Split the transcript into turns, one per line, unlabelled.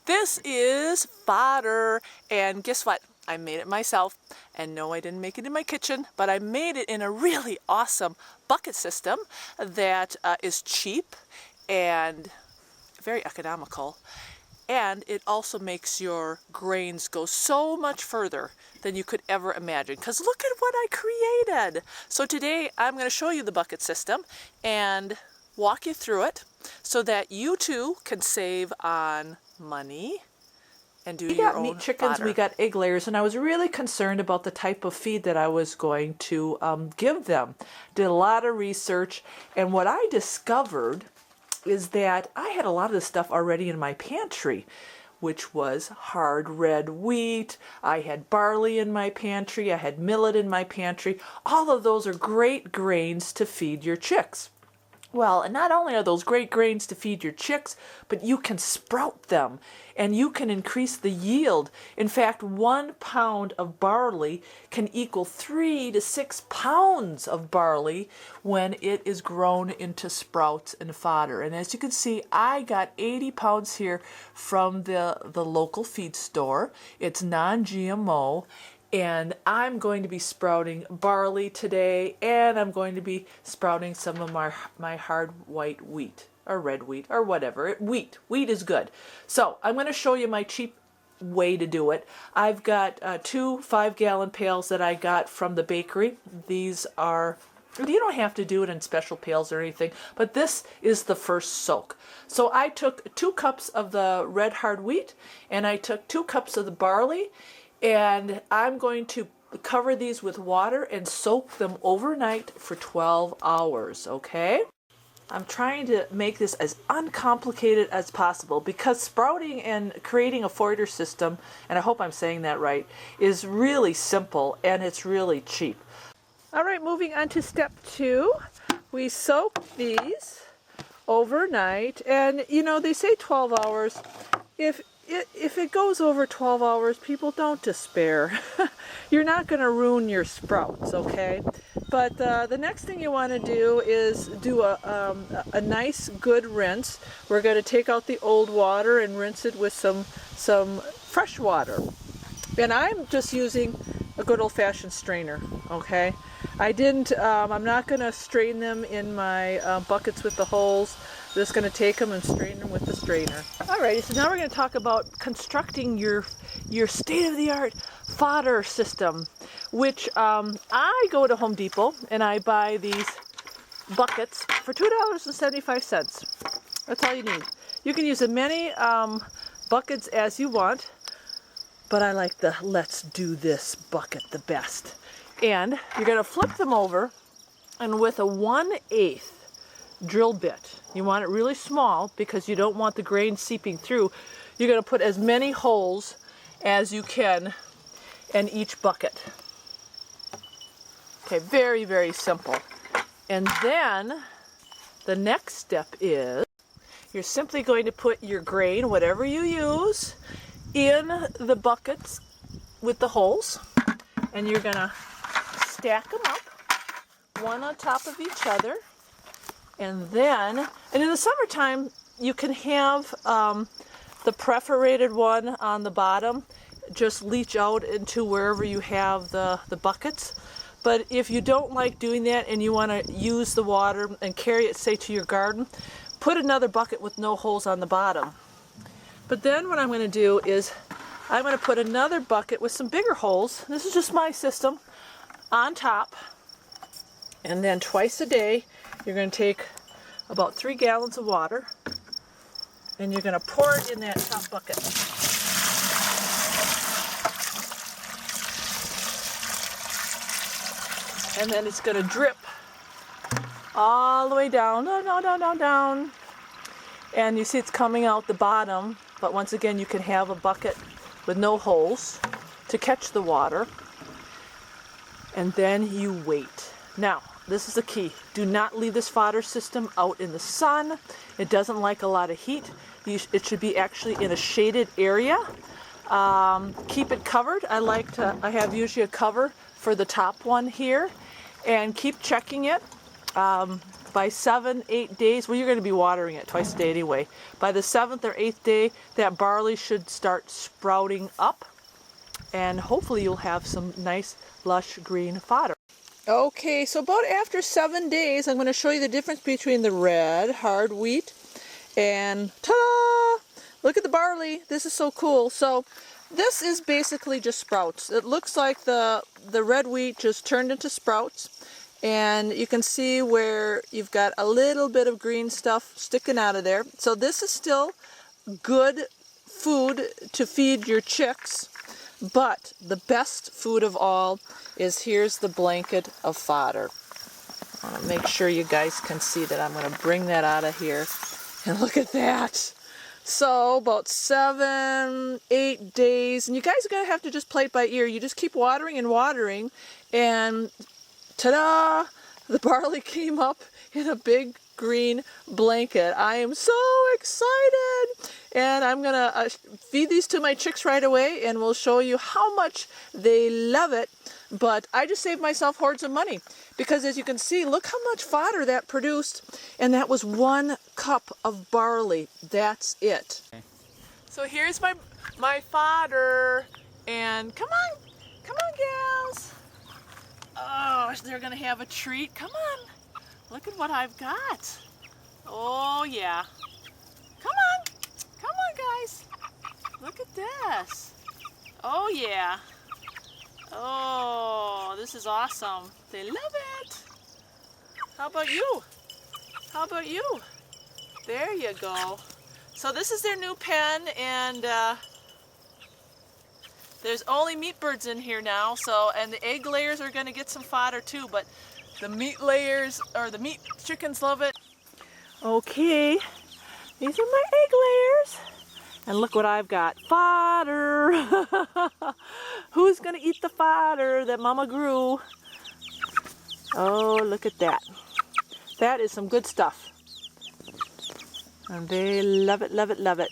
This is fodder, and guess what? I made it myself, and no, I didn't make it in my kitchen, but I made it in a really awesome bucket system that is cheap and very economical, and it also makes your grains go so much further than you could ever imagine, because look at what I created. So today I'm going to show you the bucket system and walk you through it so that you too can save on money and do your own
meat chickens,
fodder.
we got egg layers, and I was really concerned about the type of feed that I was going to give them. Did a lot of research, and what I discovered is that I had a lot of this stuff already in my pantry, which was hard red wheat. I had barley in my pantry. I had millet in my pantry. All of those are great grains to feed your chicks. Well, and not only are those great grains to feed your chicks, but you can sprout them and you can increase the yield. In fact, 1 pound of barley can equal 3 to 6 pounds of barley when it is grown into sprouts and fodder. And as you can see, I got 80 pounds here from the local feed store. It's non-GMO. And I'm going to be sprouting barley today, and I'm going to be sprouting some of my hard white wheat, or red wheat, or whatever. Wheat is good. So I'm going to show you my cheap way to do it. I've got 2 5-gallon pails that I got from the bakery. These are, you don't have to do it in special pails or anything, but this is the first soak. So I took 2 cups of the red hard wheat, and I took 2 cups of the barley, and I'm going to cover these with water and soak them overnight for 12 hours, okay? I'm trying to make this as uncomplicated as possible because sprouting and creating a Fodder system, and I hope I'm saying that right, is really simple and it's really cheap. All right, moving on to step 2. We soak these overnight, and you know, they say 12 hours. If it goes over 12 hours, people, don't despair. You're not going to ruin your sprouts, okay? But the next thing you want to do is do a nice good rinse. We're going to take out the old water and rinse it with some fresh water. And I'm just using a good old-fashioned strainer, okay? I'm not going to strain them in my buckets with the holes. I'm just going to take them and strain them with the strainer. Alrighty, so now we're going to talk about constructing your state-of-the-art fodder system, which I go to Home Depot and I buy these buckets for $2.75. That's all you need. You can use as many buckets as you want, but I like the Let's Do This bucket the best. And you're going to flip them over, and with a 1/8 drill bit, you want it really small because you don't want the grain seeping through, you're going to put as many holes as you can in each bucket. Okay, very, very simple. And then the next step is you're simply going to put your grain, whatever you use, in the buckets with the holes, and you're going to stack them up one on top of each other. And in the summertime, you can have the perforated one on the bottom just leach out into wherever you have the buckets. But if you don't like doing that and you want to use the water and carry it, say, to your garden, put another bucket with no holes on the bottom. But then what I'm going to do is I'm going to put another bucket with some bigger holes. This is just my system, on top. And then twice a day, you're going to take about 3 gallons of water, and you're going to pour it in that top bucket. And then it's going to drip all the way down, down. And you see it's coming out the bottom, but once again, you can have a bucket with no holes to catch the water. And then you wait. Now, this is the key. Do not leave this fodder system out in the sun. It doesn't like a lot of heat. It should be actually in a shaded area. Keep it covered. I have usually a cover for the top one here. And keep checking it. by 7-8 days, well, you're going to be watering it twice a day anyway. By the 7th or 8th day, that barley should start sprouting up, and hopefully you'll have some nice lush green fodder. Okay, so about after 7 days, I'm going to show you the difference between the red hard wheat and ta-da! Look at the barley. This is so cool. So this is basically just sprouts. It looks like the red wheat just turned into sprouts. And you can see where you've got a little bit of green stuff sticking out of there. So this is still good food to feed your chicks. But the best food of all is, here's the blanket of fodder. I want to make sure you guys can see that. I'm going to bring that out of here. And look at that. So about 7-8 days. And you guys are going to have to just play it by ear. You just keep watering and watering. And ta-da! The barley came up in a big green blanket. I am so excited! And I'm gonna feed these to my chicks right away, and we'll show you how much they love it. But I just saved myself hordes of money, because as you can see, look how much fodder that produced, and that was 1 cup of barley. That's it. So here's my fodder, and come on gals. Oh, they're gonna have a treat. Come on, look at what I've got. Oh yeah, come on guys, look at this. Oh yeah, oh, this is awesome. They love it. How about you? How about you? There you go. So this is their new pen, and there's only meat birds in here now, so, and the egg layers are going to get some fodder too, but the meat layers, or the meat chickens, love it. Okay, these are my egg layers. And look what I've got, fodder. Who's going to eat the fodder that Mama grew? Oh, look at that. That is some good stuff. And they love it, love it, love it.